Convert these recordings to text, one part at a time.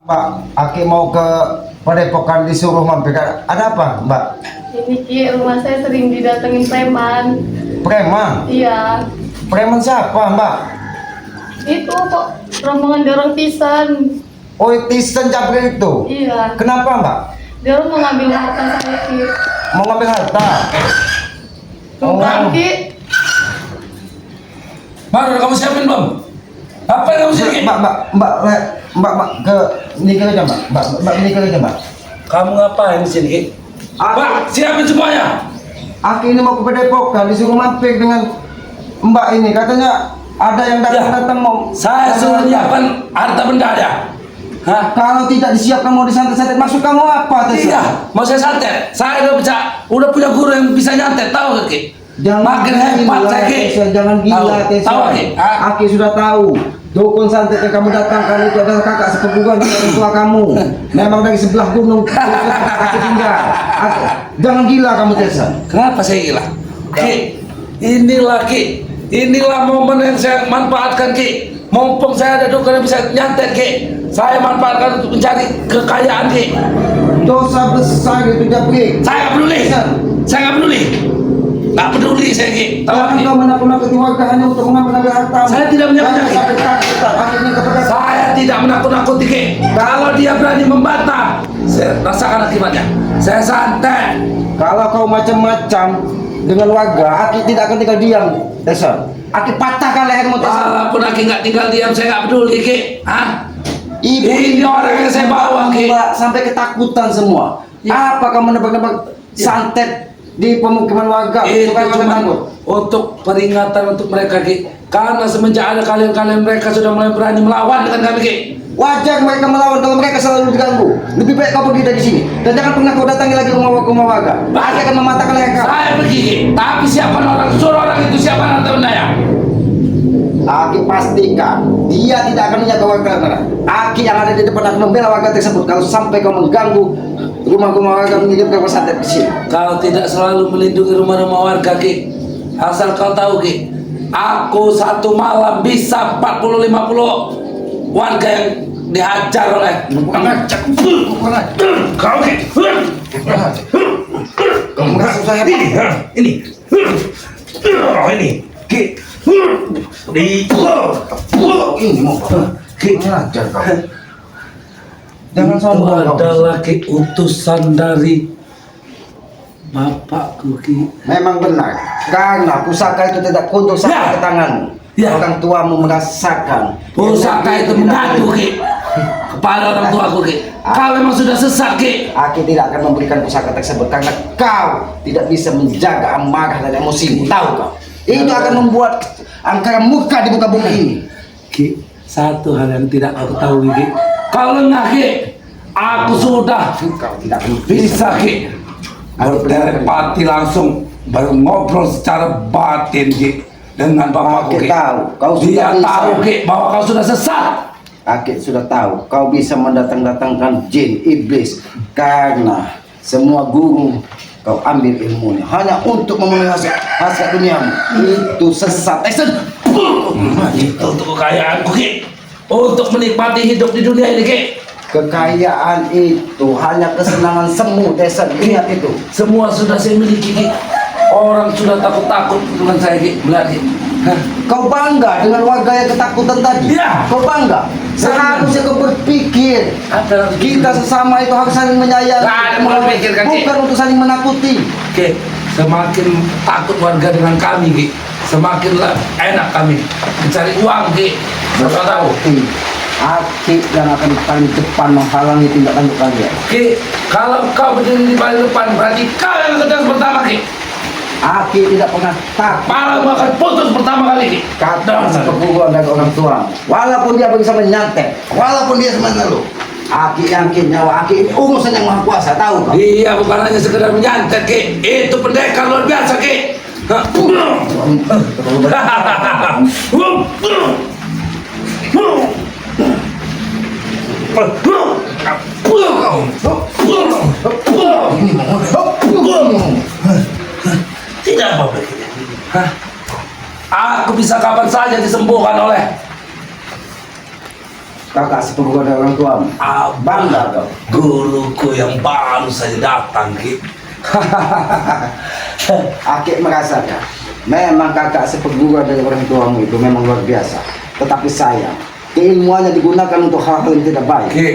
Mbak, Aki mau ke Padepokan disuruh mampir. Ada apa, Mbak? Ini Ki, rumah saya sering didatengin preman. Preman? Iya. Preman siapa, Mbak? Itu kok rombongan dorong pisan. Oh, Tisen Jabri itu? Iya. Kenapa, Mbak? Dia mau ngambil harta saya Ki. Mau ngambil harta? Bukan Oh. Ki. Baru kamu siapin belum? Apa yang kamu siapin? Mbak, ke nikah aja, Mbak, nikah aja, Mbak. Kamu ngapain di sini? Mbak, siapin semuanya. Aki ini mau ke Padepokan disuruh mampir dengan Mbak ini. Katanya ada yang datang mau. Saya suruh nyiapkan harta benda ada. Hah? Kalau tidak disiapkan mau disantet-santet, maksud kamu apa, Tessa? Iya, mau saya santet. Saya udah punya guru yang bisa nyantet, tahu gak, Ki? Makin hebat saya, Ki. Tessa, jangan gila, Tessa. Tahu, Ki? Aki sudah tahu. Dukun santet yang kamu datangkan itu adalah kakak sepupu dari orang tua kamu. Memang dari sebelah gunung. Aki tinggal. Jangan gila kamu, Tessa. Kenapa saya gila? Ki, inilah momen yang saya manfaatkan, Ki. Mumpung saya ada dukun yang bisa nyantet, Ki. Saya manfaatkan untuk mencari kekayaan, Ki. Dosa besar itu, Jabri. Saya nggak peduli. Saya nggak peduli. Nggak peduli saya, Ki. Tahu, Jangan Ki? kau menakut-nakuti warga hanya untuk mengambil harta. Saya tidak menyakiti. Akhirnya Saya tidak menakut-nakuti, Ki. Kalau dia berani membantah, saya rasakan akibatnya. Saya santai. kalau kau macam-macam dengan warga, Aki tidak akan tinggal diam, Tessa. Aki patahkan lehermu, Tessa. Walaupun Aki nggak tinggal diam, saya nggak peduli, Ki. Hah? Ibu Ini orang yang saya bawa, Ki. Mbak, sampai ketakutan semua. Ya. Apa kamu menebak-nebak santet di pemukiman warga Itu supaya mereka cuma takut? untuk peringatan untuk mereka, Ki. Karena semenjak ada kalian mereka sudah mulai berani melawan dengan kami, Ki. Wajar mereka melawan kalau mereka selalu diganggu. Lebih baik kau pergi dari sini dan jangan pernah kau datangi lagi rumah warga. Aki akan mematahkan leher kau. Saya pergi, Ki. Tapi siapa orang suruh orang itu siapa nanti bendaya? Aki pastikan dia tidak akan menjaga warga. Aki yang ada di depan akan membela warga tersebut. Kalau sampai kau mengganggu rumah-rumah warga mengirimkan santet di sini. Kau tidak selalu melindungi rumah-rumah warga, Ki. Asal kau tahu, Ki, aku satu malam bisa 40-50 warga yang dihajar oleh pengacak. Kau, Ki. Kamu merasa saya Ini. Oh, ini. Ki. ini mau Ki. ngajar kau. Jangan Itu sombong kau. adalah, Ki, utusan dari bapakku, Ki. Memang benar, karena pusaka itu tidak kunjung sampai Ya. ke tanganmu. Ya. Orang tuamu merasakan. Pusaka itu mengadu, Ki, kepada orang tuaku, Ki. Kau memang sudah sesat, Ki. Aki tidak akan memberikan pusaka tersebut karena kau tidak bisa menjaga amarah dan emosi. Tahu kau? Itu akan membuat angkara murka di muka bumi ini. Ki, satu hal yang tidak aku tahu, Ki. Kau lengah, Ki. Aku sudah Kau tidak akan bisa, Ki, bertelepati langsung ngobrol secara batin, Ki, dengan bapakku, Aki Ki. tahu, kau Dia sudah bisa. tahu, Ki, bahwa kau sudah sesat. Aki sudah tahu kau bisa mendatangkan jin iblis karena semua guru kau ambil ilmunya hanya untuk memenuhi hasrat duniamu. Itu sesat. Itu untuk kekayaanku, Ki. Untuk menikmati hidup di dunia ini, Ki. Kekayaan itu hanya kesenangan semu, Desa. Lihat itu. Semua sudah saya miliki, Ki. Orang sudah takut-takut dengan saya, Ki. Benar, Ki. Hah? Kau bangga dengan warga yang ketakutan tadi? Iya. Kau bangga? Seharusnya kau berpikir Ada kita sesama itu harus saling menyayangi. Nggak ada yang berpikir, kan, Ki? Bukan untuk saling menakuti. Ki, semakin takut warga dengan kami, Ki, semakin enak kami mencari uang, Ki. Kau tahu, Aki yang akan paling depan menghalangi tindak lanjut kalian. Ki, kalau kau berdiri di paling depan, berarti kau yang sedang pertama, Ki. Aki tidak pernah takut. Palamu akan putus pertama kali, Ki. Kata sepupuan dari orang tua. Walaupun dia bisa menyantet, walaupun dia sebenarnya lu. Aki yakin nyawa Aki ini urusan yang maha kuasa, tahu kau? Dia bukan hanya sekedar menyantet, Ki. Itu pendekar luar biasa, Ki. Hah? Tidak apa-apa, Ki. Hah? Aku bisa kapan saja disembuhkan oleh kakak sepupu dari orang tua. Bangga kau. Guruku yang baru saja datang, Ki. Aki merasakan memang kakak sepupu dari orang tuamu itu memang luar biasa. Tetapi sayang, keilmuannya digunakan untuk hal-hal yang tidak baik. Ki,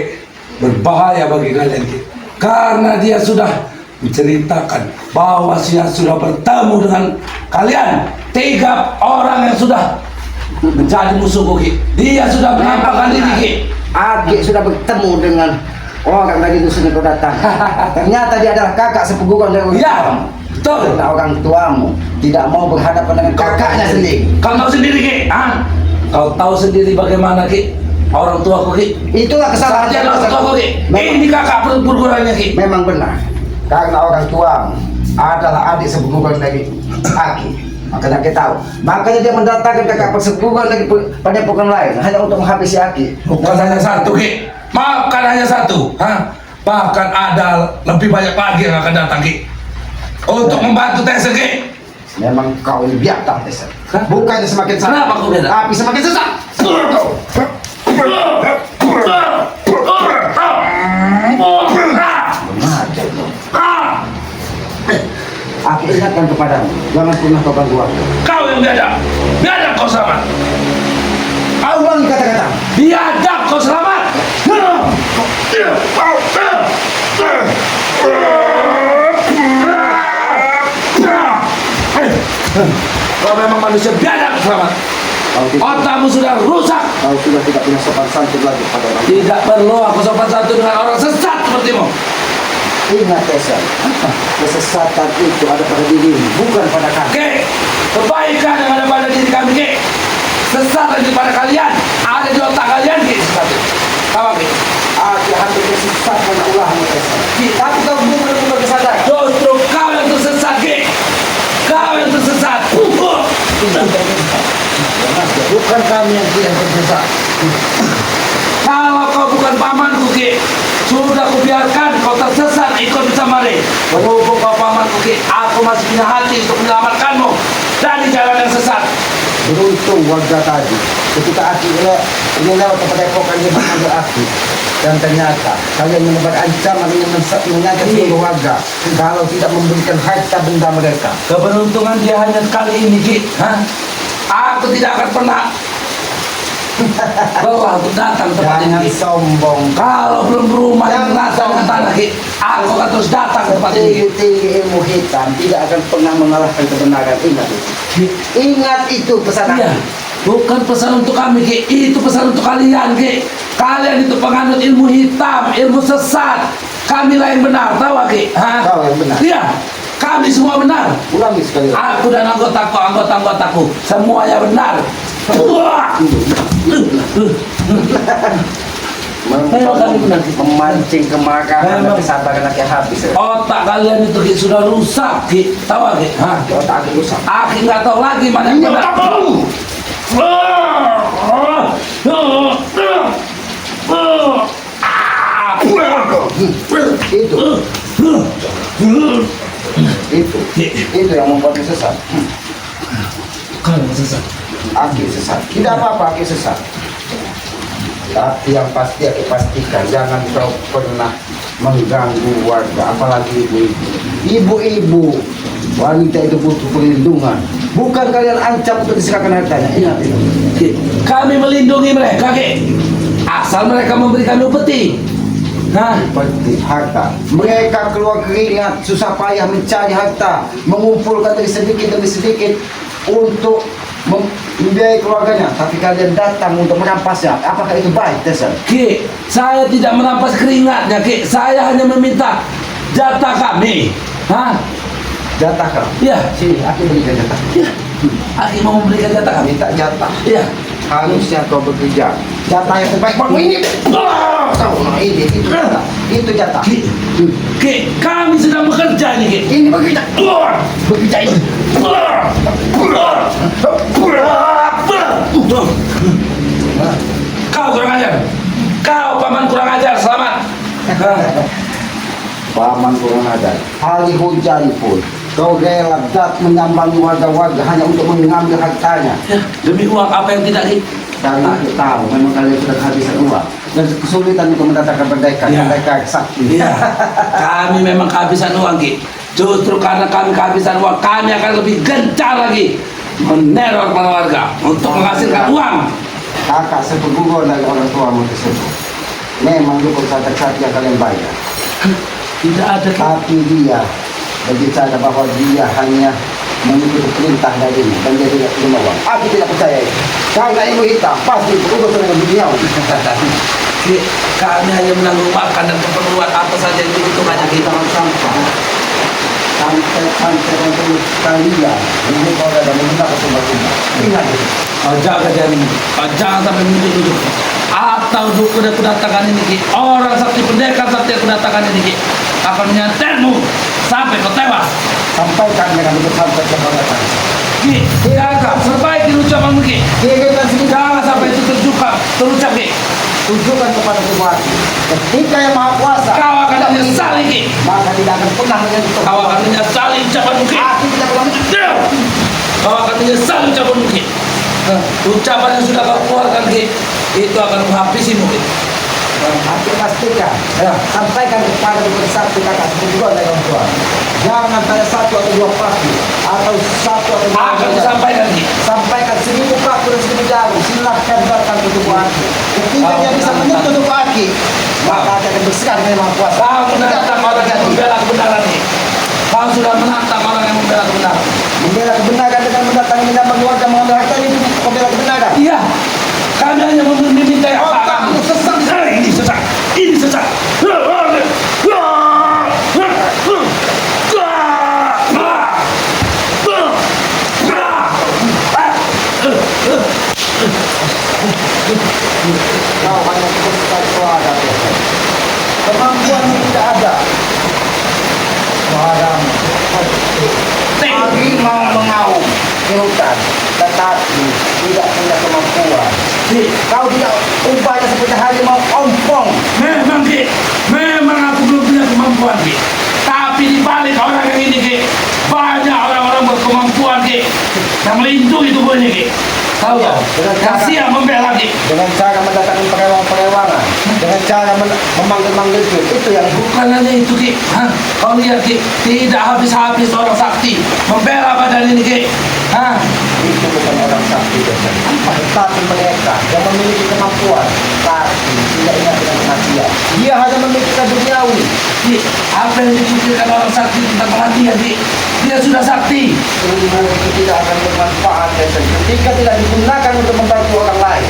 berbahaya bagi kalian, Ki. Karena dia sudah menceritakan bahwa dia sudah bertemu dengan kalian. 3 orang yang sudah menjadi musuhku, Ki. Dia sudah menampakkan diri, Ki. Aki sudah bertemu dengan orang dari dusun yang kau datang. Ternyata dia adalah kakak sepupu dari orang Ya, tuamu. betul. Karena orang tuamu tidak mau berhadapan dengan kakaknya sendiri. Kau tahu sendiri, Ki. Kau tahu sendiri bagaimana, Ki? Orang tuaku, Ki. Itulah kesalahan Saja orang tuaku, Ki. Memang, Ini kakak perguruannya, Ki. memang benar. Karena orang tuamu adalah adik sepupu dari Aki. Makanya kita tahu. Makanya dia mendatangkan kakak persepupuan dari padepokan lain hanya untuk menghabisi Aki. Bukan hanya satu, Ki. Maafkan hanya satu. Bahkan ada lebih banyak lagi yang akan datang, Ki. Untuk membantu Tese, Ki. Memang kau ini biadab, Tese. Bukannya semakin sesat, Kenapa kau biadab? tapi semakin sesat. Mengajar kau. Aku ingatkan kepadamu, jangan pernah kau ganggu aku. Kau yang biadab. Biadab kau selamat. Kau ulangi kata-kata. Biadab kau selamat. Kau memang manusia biadab selamat. Otakmu sudah rusak. Kau sudah tidak punya sopan santun lagi pada orang. Tidak perlu aku sopan santun dengan orang sesat sepertimu. Ingat, Tessa, kesesatan itu ada pada dirimu, bukan pada kami. Oke, kebaikan yang ada pada diri kami, Ki. Sesat yang pada kalian, ada di otak kalian, Ki. Sesat itu. Tahu, Ki? Aku hampir tersesat karena ulahmu, Tessa. Tapi kau belum bersadar. Justru kau yang tersesat, Ki. Kau yang tersesat. Bukan kami yang tersesat. Kalau kau bukan pamanku, Ki, sudah kubiarkan kau tersesat ikut bersama Ri. Berhubung kau pamanku, Ki, aku masih punya hati untuk menyelamatkanmu dari jalan yang sesat. Beruntung warga tadi ketika Aki ingin lewat kepada epokan dia mengambil Aki, dan ternyata kalian menebar ancaman ingin menyangka seluruh warga kalau tidak memberikan harta benda mereka. Keberuntungan dia hanya kali ini, Ki. Aku tidak akan pernah lelah untuk datang tempat Jangan ini. sombong. Kalau belum berumah yang Jangan rasa dengan tanah, Ki, aku akan terus datang ke tempat ini. Tinggi ilmu hitam tidak akan pernah mengalahkan kebenaran. Ingat itu. Ingat itu pesan Iya, aku. bukan pesan untuk kami, Ki. Itu pesan untuk kalian, Ki. Kalian itu penganut ilmu hitam, ilmu sesat. Kami lah yang benar, tahu, Ki? Kau yang benar. Iya, kami semua benar. Ulangi sekali lagi. Aku dan anggota-anggotaku semuanya benar. Memang kami benar. Memancing kemarahan dan Memang. kesabaran Aki habis. Otak kalian itu, Ki, sudah rusak, Ki. Tahu, Ki? Otak Aki rusak. Aku nggak tahu lagi mana yang benar. Itu yang membuatnya sesat. Kalau sesat. Aki sesat. Tidak apa-apa Aki sesat. Tapi yang pasti Aki pastikan jangan kau pernah mengganggu warga, apalagi ibu-ibu. Ibu-ibu, wanita itu butuh perlindungan. Bukan kalian ancam untuk diserahkan hartanya. Ingat itu. Kami melindungi mereka, Ki. Asal mereka memberi kami upeti. Seperti harta. Mereka keluar keringat, susah payah mencari harta, mengumpulkan dari sedikit demi sedikit untuk membiayai keluarganya. Tapi kalian datang untuk merampasnya. Apakah itu baik, Tessa? Ki, saya tidak merampas keringatnya, Ki. Saya hanya meminta jatah kami. Jatah kau? Iya. Sini, aku berikan jatah. Iya. Aki mau memberikan jatah kami. Minta jatah. Iya. Harusnya kau bekerja. Jatah yang terbaik buatmu ini. Tahu, ini itu jatah. Itu jatah. Ki, kami sedang bekerja nih, Ki. Ini bekerja. Bekerja ini. Kau kurang ajar. Kau paman kurang ajar. Selamat. Paman kurang ajar. Hari hujan pun kau rela menyambangi warga-warga hanya untuk mengambil hartanya. Ya, demi uang apa yang tidak, Ki? Karena aku tahu memang kalian sudah kehabisan uang dan kesulitan untuk mendatangkan pendekar, Iya. pendekar sakti. Iya, kami memang kehabisan uang Ki. Justru karena kami kehabisan uang, kami akan lebih gencar lagi meneror para warga untuk menghasilkan uang. Kakak sepeguguran dari orang tuamu tersebut. Memang dukung sakti yang kalian bayar. Tidak ada Ki. Tapi dia berbicara bahwa dia hanya mengikuti perintah darimu dan dia tidak terima uang. Aku tidak percaya itu. Karena ilmu hitam pasti berubah dengan dunia. Ki, kami hanya menanggung makan dan keperluan apa saja yang dibutuhkannya Ki. Jangan sampai untuk kalian ini kau ada menggunakan sumber-sumber. Ingat itu. Jaga jaring, jangan sampai menuju-nuju. Atau dukun yang kudatangkan ini Ki, orang sakti pendekar sakti yang kudatangkan ini Ki, akan menyantetmu sampai kau tewas. Sampaikan dengan betul sampai kepada kami. Ki, jaga, perbaiki ucapanmu Ki. Dia sini Jangan sampai itu terucap Ki. tunjukkan kepada Tuhan. Ketika yang Maha Kuasa, Kau akan menyesali Ki. maka tidak akan pernah menyentuh. Kau akan menyesali ucapanmu Ki. Aku tidak pernah menyentuh. Kau akan menyesali ucapanmu Ki. Ucapan yang sudah kau keluarkan Ki, itu akan menghabisimu Ki. Aku pastikan, sampaikan kepada dukun sakti kakak sepeguguran dari orang tua. Jangan tanya satu atau dua paku atau satu atau dua. Akan disampaikan Ki. Sampaikan 1000 paku dan 1000 jarum. Silahkan datang ke tubuh Aki. Ketika dia bisa menyentuh tubuh Aki, maka Aki akan berserah dengan Maha Kuasa. Kau menantang orang yang membela kebenaran Ki. Kau sudah menantang orang yang membela kebenaran. Membela kebenaran dengan mendatangi menyamar keluarga mengambil harta itu membela kebenaran. Iya, kami hanya meminta yang Otakmu sesat. Ini sesat, ini sesat. Kau hanya terus keluarga. Kemampuan tidak ada. Suaramu Abi mau mengaum di hutan, tetapi tidak punya kemampuan. Kau tidak upaya seperti harimau ompong. Memang Ki, memang aku belum punya kemampuan Ki. Tapi di balik orang yang ini Ki, banyak orang-orang berkemampuan Ki, yang melindungi tubuhnya Ki. Tahu ya? Yang siap membela Ki. Dengan cara mendatangkan perewang-perewangan, dengan cara memanggil-manggil itu yang Bukan hanya itu Ki. Hah? Kau lihat Ki, tidak habis-habis orang sakti membela badan ini Ki. Hah? itu bukan orang sakti dosen. Tetapi mereka yang memiliki kemampuan, tapi tidak ingat dengan kematian. Dia hanya memikirkan duniawi. Ki, apa yang dipikirkan orang sakti tentang kematian Ki? Dia sudah sakti. Ilmu itu tidak akan bermanfaat dosen. Ketika tidak digunakan untuk membantu orang lain.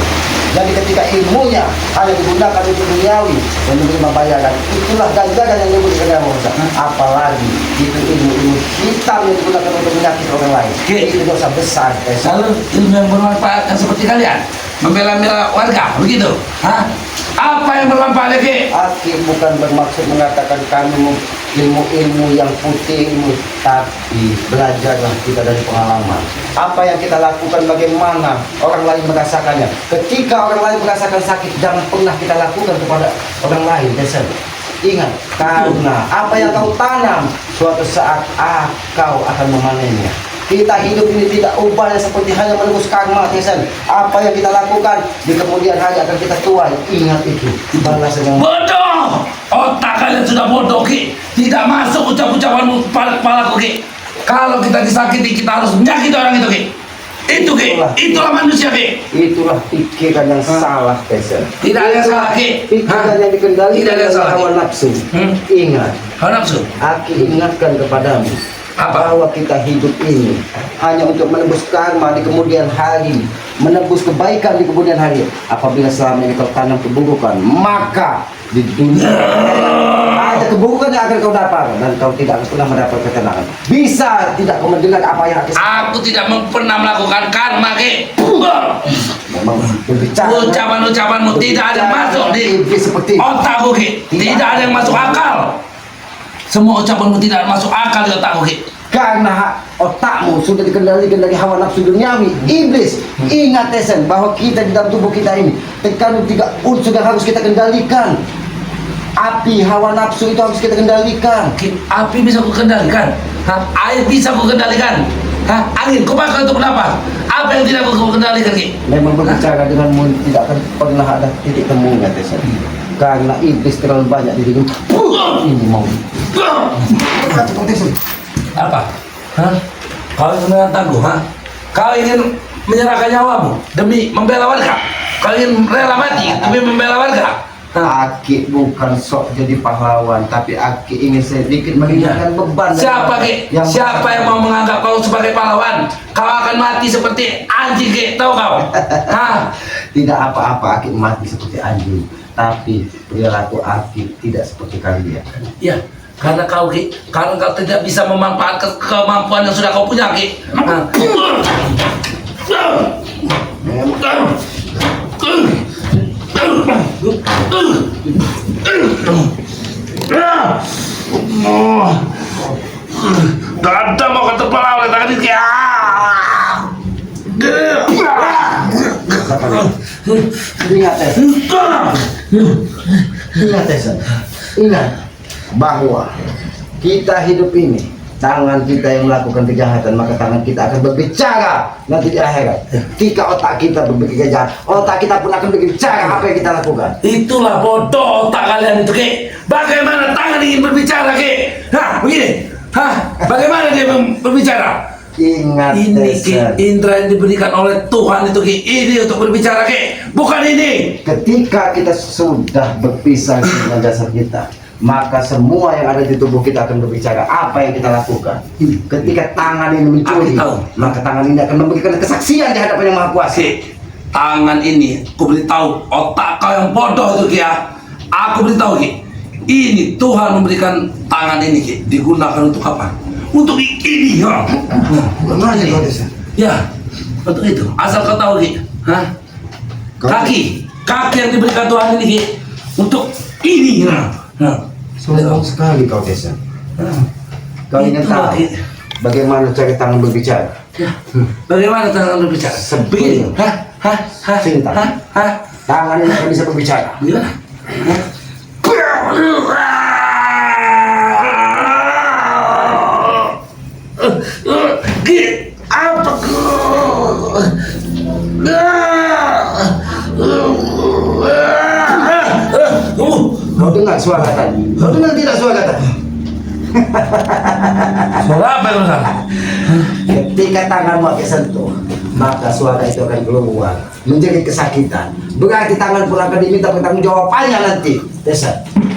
Jadi ketika ilmunya hanya digunakan untuk duniawi dan menerima bayaran, itulah ganjaran yang diberikan oleh Allah. Apalagi itu ilmu hitam yang digunakan untuk menyakiti orang lain. Oke. Itu dosa besar. Lalu ilmu yang bermanfaat kan seperti kalian membela-bela warga, begitu? Hah? Apa yang bermanfaat Ki? Aki bukan bermaksud mengatakan kami ilmu-ilmu yang putih ilmu, tapi belajarlah kita dari pengalaman. Apa yang kita lakukan, bagaimana orang lain merasakannya. Ketika orang lain merasakan sakit, jangan pernah kita lakukan kepada orang lain. Desen. Ingat, karena apa yang kau tanam, suatu saat kau akan memanennya. Kita hidup ini tidak upaya seperti hanya menembus karma, Desen. Apa yang kita lakukan di kemudian hari akan kita tuai. Ingat itu. Balasan yang Bodoh! Otak kalian sudah bodoh Ki. Tidak masuk ucap-ucapanmu kepalaku Ki. Kalau kita disakiti, kita harus menyakiti orang itu Ki. Itu Ki, itulah manusia Ki. itulah pikiran yang salah, Desen. Tidak ada yang salah Ki. Pikiran Hah? yang dikendalikan Tidak ada yang oleh salah, hawa Ki. nafsu. Hmm? Ingat, Hawa nafsu. Aki ingatkan kepadamu Apa? bahwa kita hidup ini hanya untuk menebus karma di kemudian hari, menebus kebaikan di kemudian hari. Apabila selama ini kau tanam keburukan, maka di dunia ada keburukan yang akan kau dapatkan dan kau tidak akan pernah mendapat ketenangan. Bisa tidak kau mendengar apa yang Aku tidak pernah melakukan karma Ki. memang berbicara. Ucapan-ucapanmu tidak ada yang masuk di iblis seperti otakku Ki. Tidak ada yang masuk akal. Semua ucapanmu tidak masuk akal di otakku Ki. karena otakmu sudah dikendalikan dari hawa nafsu duniawi, iblis. Ingat Desen, bahwa kita di dalam tubuh kita ini terkandung 3 unsur yang harus kita kendalikan. Api, hawa nafsu itu harus kita kendalikan. Ki, api bisa ku kendalikan. Hah? Air bisa ku kendalikan. Hah? Angin, kau pakai untuk kenapa? Apa yang tidak kau kendalikan Ki? Memang berbicara dengan mulut tidak akan pernah ada titik temunya Tesan. Karena iblis terlalu banyak di dirimu. Ini mau. Kata kau Tesan. Apa? Hah? Kau ingin menantangku, ha? Kau ingin menyerahkan nyawamu demi membela warga? Kau ingin rela mati demi membela warga? Aki bukan sok jadi pahlawan, tapi Aki ingin sedikit meringankan beban. Siapa Ki? Siapa yang mau menganggap kau sebagai pahlawan? Kau akan mati seperti anjing Ki, tahu kau? Hah? Tidak apa-apa Aki mati seperti anjing, tapi perilaku Aki tidak seperti kalian. Ya, karena kau Ki, karena kau tidak bisa memanfaatkan kemampuan yang sudah kau punya Ki. Hah? Gak mau ketepala oleh tadi Ki. Ingat Tesan, ingat Tesan, ingat bahwa kita hidup ini, tangan kita yang melakukan kejahatan, maka tangan kita akan berbicara nanti di akhirat. Ketika otak kita berpikir kejahatan, otak kita pun akan berbicara apa yang kita lakukan. Itulah bodoh otak kalian itu Ki. Bagaimana tangan ingin berbicara Ki? Hah, begini. Hah, bagaimana dia berbicara? Ingat Ini Ki, Tesan, indera yang diberikan oleh Tuhan itu Ki. Ini untuk berbicara Ki, bukan ini. ketika kita sudah berpisah dengan jasad kita, maka semua yang ada di tubuh kita akan berbicara apa yang kita lakukan. Ketika tangan ini mencuri, Aku tahu. maka tangan ini akan memberikan kesaksian di hadapan Yang Maha Kuasa. Si, tangan ini aku beritahu otak kau yang bodoh itu Ki ya. Aku beritahu Ki, ini Tuhan memberikan tangan ini Ki, digunakan untuk apa? Untuk ini ya. Bagaimana kau Tesan? Ya, untuk itu. Asal kau tahu Ki, hah? Kaki yang diberikan Tuhan ini Ki, untuk ini ya. Nah, Sombong sekali kau Tesan. Kau ingin Itulah, tahu Ki. bagaimana cara tangan berbicara? Ya. Bagaimana tangan berbicara? Sebelum. Begini. Hah? Hah? Hah? Cinta. Hah? Hah? Tangan ini akan bisa berbicara. Gimana? Hah? Ki, apa kau? Kau dengar suara tadi? Kau dengar tidak suara tadi? Suara apa yang besar? Ketika tanganmu akan sentuh, maka suara itu akan keluar menjadi kesakitan. Berarti tangan pun akan diminta pertanggungjawabannya nanti. Tesan,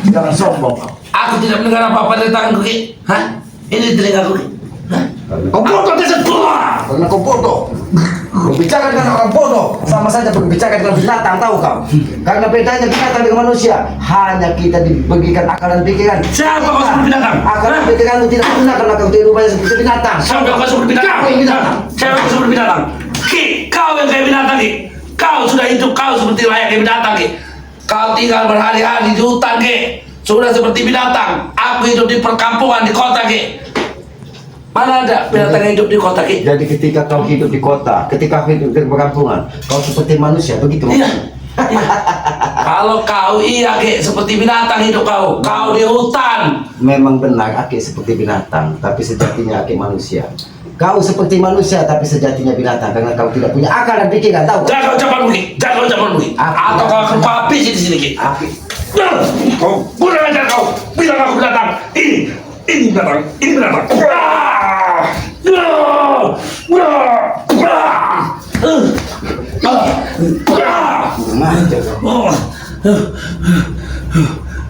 jangan sombong kau. Aku tidak mendengar apa-apa dari tanganku Ki. Hah? Ini telingaku Ki. Hah? Kau bodoh Tesan. Keluar! Karena kau bodoh. Berbicara dengan orang bodoh sama saja berbicara dengan binatang, tahu kau? Karena bedanya binatang dengan manusia, hanya kita diberikan akal dan pikiran. Siapa kau seperti binatang? Akal dan Hah? pikiranmu tidak guna karena kau tidak rupanya seperti binatang. Siapa kau seperti binatang? Kau yang binatang. Siapa kau seperti binatang? Ki, kau yang kayak binatang Ki. Kau sudah hidup, kau seperti layaknya binatang Ki. Kau tinggal berhari-hari di hutan Ki. Sudah seperti binatang. Aku hidup di perkampungan, di kota Ki. Mana ada binatang yang hidup di kota Ki? Jadi ketika kau hidup di kota, ketika kau hidup di perkampungan, kau seperti manusia, begitu? Iya. Iya. Kalau kau iya Ki, seperti binatang hidup kau. Kau di hutan. Memang benar, Aki seperti binatang, tapi sejatinya Aki manusia. Kau seperti manusia, tapi sejatinya binatang, karena kau tidak punya akal dan pikiran, tahu? Jangan kau ucapan Ki. Jangan kau ucapan Ki. Atau kau akan kau habisi di sini Ki. Aki, Kau kurang ajar kau. Bilang aku binatang. Ini binatang. Ini binatang. manja kau.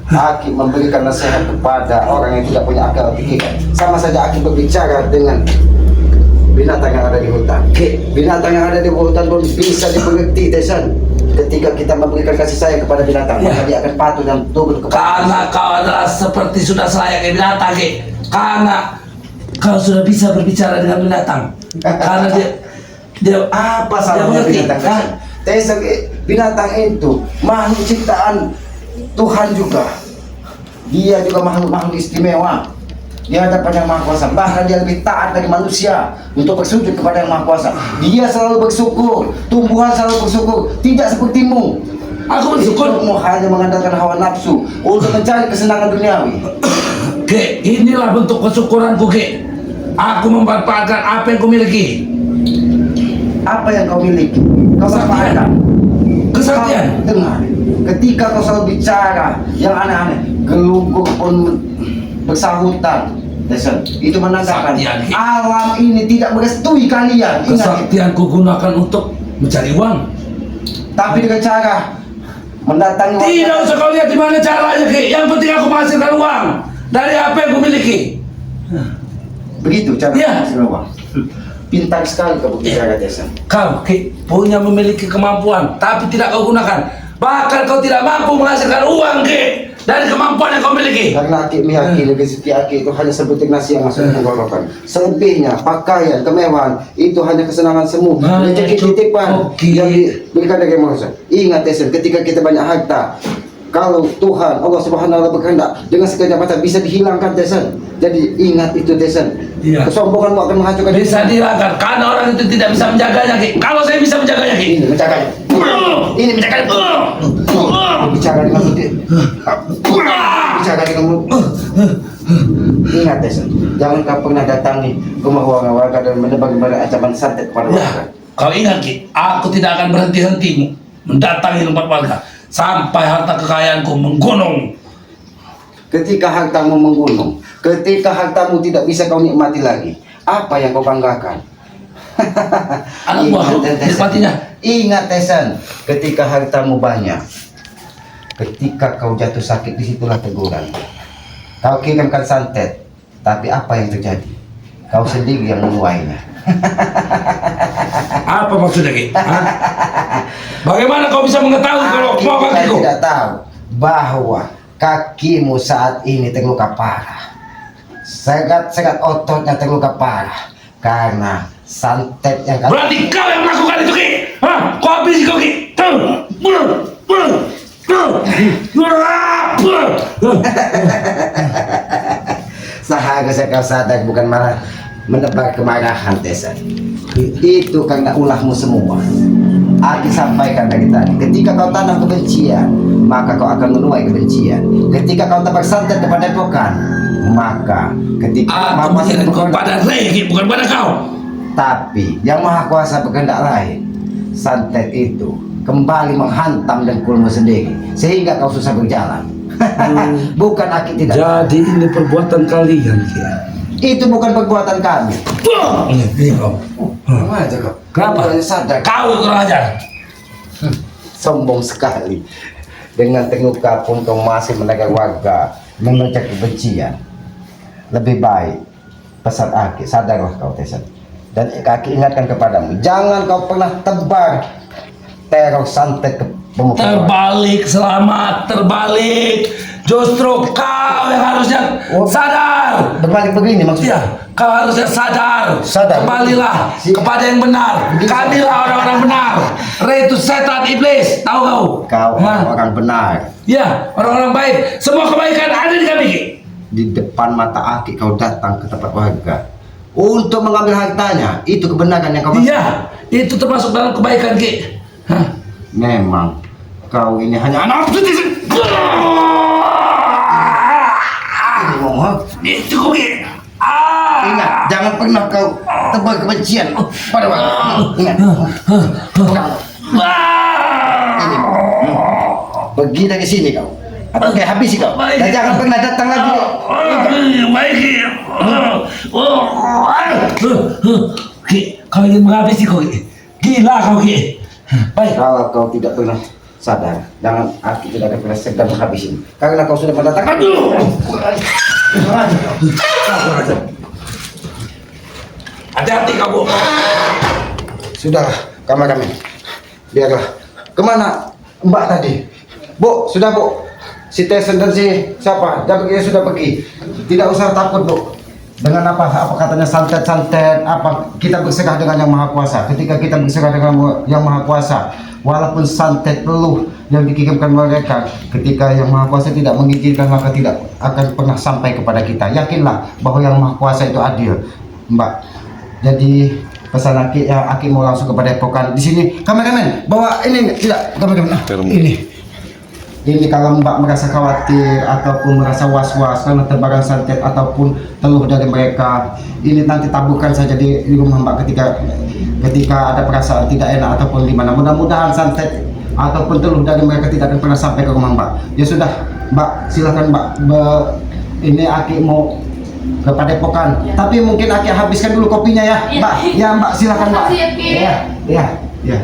Aki memberikan nasihat kepada orang yang tidak punya akal dan pikiran. Sama saja Aki berbicara dengan binatang yang ada di hutan. Binatang yang ada di hutan pun bisa dimengerti, Tesan. Ketika kita memberikan kasih sayang kepada binatang, Ya. maka dia akan patuh dan tunduk kepada Karena kau adalah seperti sudah selayaknya binatang Ki. Karena kau sudah bisa berbicara dengan binatang. Karena dia apa salahnya mengerti. binatang Tesan? Tesan, binatang itu makhluk ciptaan Tuhan juga. Dia juga makhluk istimewa di hadapan Yang Maha Kuasa. Bahkan dia lebih taat dari manusia untuk bersujud kepada Yang Maha Kuasa. Dia selalu bersyukur, tumbuhan selalu bersyukur, tidak sepertimu. Aku bersyukur. Hidupmu hanya mengandalkan hawa nafsu untuk mencari kesenangan duniawi. Ki, inilah bentuk kesyukuranku Ki. Aku memanfaatkan apa yang kumiliki. Apa yang kau miliki? Kau Kesaktian. manfaatkan. Kesaktian. Kau dengar. Ketika kau selalu bicara yang aneh-aneh, geluguk pun bersahutan. Desan, itu menandakan Kesaktian. alam ini tidak merestui kalian. Ingat itu. Kesaktianku gunakan untuk mencari uang. Tapi dengan cara mendatangi Tidak usah kau lihat di mana caranya, Ki. Yang penting aku menghasilkan uang dari apa yang aku miliki. begitu cara Iya. menghasilkan uang. Pintar sekali kau berbicara, Desan. Kau, Ki, punya memiliki kemampuan, tapi tidak kau gunakan. Bahkan kau tidak mampu menghasilkan uang, Ki, dari kemampuan yang kau miliki. Karena Aki meyakini rezeki Aki itu hanya sebutir nasi yang masuk ke tenggorokan. Selebihnya, pakaian, kemewahan, itu hanya kesenangan semu. Nah, Rezeki titipan oke. yang diberikan dari Yang Maha Esa. Ingat, Desan, ketika kita banyak harta, kalau Tuhan Allah Subhanahu wa Ta'ala berkehendak, dengan sekejap mata bisa dihilangkan, Desan. Jadi ingat itu, Desan. Iya. Kesombonganmu akan menghancurkan Bisa dihilangkan karena orang itu tidak bisa menjaganya, Ki. Kalau saya bisa menjaganya, Ki. Ini mencakanya. Ini mencakanya. Bicara dengan mulut. Bicara dengan mulut. Ingat, Desan, jangan kau pernah datangi rumah warga dan menebak ancaman santet kepada warga. Ya, kau ingat, Ki, aku tidak akan berhenti-hentimu mendatangi tempat warga sampai harta kekayaanku menggunung. Ketika hartamu menggunung, ketika hartamu tidak bisa kau nikmati lagi, apa yang kau banggakan? Anak buahku, nikmatinya. Ingat, Desan, ketika hartamu banyak, ketika kau jatuh sakit, disitulah teguran. Kau kirimkan santet, tapi apa yang terjadi? Kau sendiri yang menuainya. Apa maksudnya, Ki? Hah? Bagaimana kau bisa mengetahui kalau Aki mau kita kakiku? tidak tahu bahwa kakimu saat ini terluka parah. Serat-serat ototnya terluka parah karena santet yang kau... Berarti kau yang melakukan itu, Ki? Hah? Kau habisi kau, Ki? Seharusnya kau sadar, bukan malah menebar kemarahan, Desan. Itu karena ulahmu semua. Aki sampaikan dari tadi, ketika kau tanam kebencian, maka kau akan menuai kebencian. Ketika kau tebar santet kepada epokan, maka ketika Aku menjadi kepada Regi, bukan pada kau. tapi yang Maha Kuasa berkehendak lain, santet itu kembali menghantam dengkulmu sendiri sehingga kau susah berjalan. Bukan Aki tidak. Jadi ini perbuatan kalian, Ki. Itu bukan perbuatan kami. Ini kau. Kurang aja kau. Kenapa? Kau hanya sadar. Kau kurang ajar. Sombong sekali. Dengan terluka pun kau masih menegar warga, memecah kebencian. Lebih baik pesan Aki, sadarlah kau, Desan. Dan Aki ingatkan kepadamu, jangan kau pernah tebar teror santet ke pemuka. Terbalik, selamat, terbalik. Justru kau yang harusnya sadar. Berbalik begini maksudnya. Iya, kau harusnya sadar. Sadar. Kembalilah kepada yang benar. Kamilah orang-orang benar. Re itu setan iblis. Tahu kau? Kau Hah? orang benar. Ya, orang-orang baik. Semua kebaikan ada di kami, Ki. Di depan mata Aki kau datang ke tempat warga untuk mengambil hartanya. Itu kebenaran yang kau maksud. Iya, itu termasuk dalam kebaikan, Ki. Hah? Memang kau ini hanya anak Itu kok, Ki. Ingat, jangan pernah kau tebar kebencian pada warga. Ingat. Ini, pergi dari sini kau. Atau kayak habisi kau. Dan jangan pernah datang lagi. Baik, Ki. Ki, kau ingin menghabisi kau, Ki. Gila kau, Ki. Baik. Kalau kau tidak pernah sadar, jangan Aki tidak akan pernah segan menghabisi. Karena kau sudah mendatangkan. Hati-hati kamu. Sudah, kami. Biarlah. Kemana Mbak tadi? Bu, sudah Bu. Si Tesen dan si siapa? Dia sudah pergi. Tidak usah takut Bu. Dengan apa katanya santet-santet apa kita berserah dengan Yang Maha Kuasa. Ketika kita berserah dengan Yang Maha Kuasa, walaupun santet peluh yang dikirimkan mereka, ketika Yang Maha Kuasa tidak mengizinkan, maka tidak akan pernah sampai kepada kita. Yakinlah bahwa Yang Maha Kuasa itu adil, Mbak. Jadi pesan Aki, ya Aki mau langsung kepada epokan di sini. Kameramen, bawa ini tidak kameramen. Ini ini kalau Mbak merasa khawatir ataupun merasa was-was karena tebaran santet ataupun teluh dari mereka, ini nanti taburkan saja di rumah Mbak ketika ada perasaan tidak enak ataupun di mana. Mudah-mudahan santet ataupun teluh dari mereka tidak akan pernah sampai ke rumah Mbak. Ya sudah, Mbak, silakan Mbak. Ini Aki mau ke Padepokan, tapi mungkin Aki habiskan dulu kopinya ya, Mbak. Ya Mbak, silakan Mbak. Makasih ya, Ki. Ya.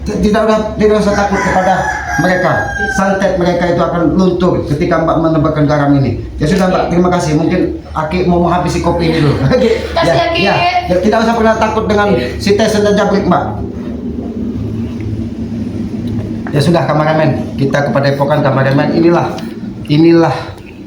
Tidak usah takut kepada mereka. Santet mereka itu akan luntur ketika Mbak menebarkan garam ini. Ya sudah Mbak, terima kasih. Mungkin Aki mau menghabisi kopi ini dulu. Kasih ya, Ki. Ya, tidak usah pernah takut dengan si Tesen dan Jabrik Mbak. Ya sudah kameramen, kita kepada Padepokan kameramen. Inilah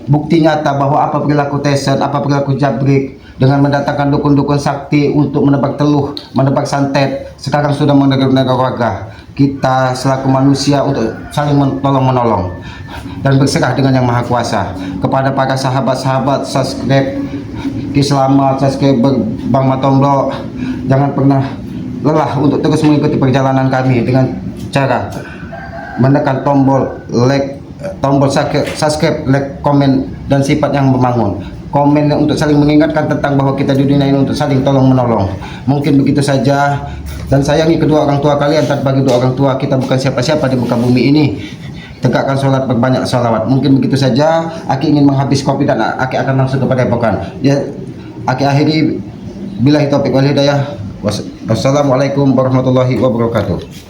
bukti nyata bahwa apa perilaku Tesen, apa perilaku Jabrik dengan mendatangkan dukun-dukun sakti untuk menebak teluh, menebak santet, sekarang sudah menegur-negur warga. Kita selaku manusia untuk saling menolong dan berserah dengan Yang Maha Kuasa. Kepada para sahabat-sahabat subscribe Ki Slamet, subscribe Bang Matomblo, jangan pernah lelah untuk terus mengikuti perjalanan kami dengan cara menekan tombol like, tombol subscribe, like, komen, dan sifat yang membangun. Komen untuk saling mengingatkan tentang bahwa kita di dunia ini untuk saling tolong menolong. Mungkin begitu saja, dan sayangi kedua orang tua kalian. Tanpa kedua orang tua kita bukan siapa-siapa di muka bumi ini. Tegakkan sholat, berbanyak sholawat. Mungkin begitu saja. Aki ingin menghabis kopi dan Aki akan langsung kepada Padepokan. Ya, Aki akhiri billahi taufiq wal hidayah. Wassalamualaikum warahmatullahi wabarakatuh.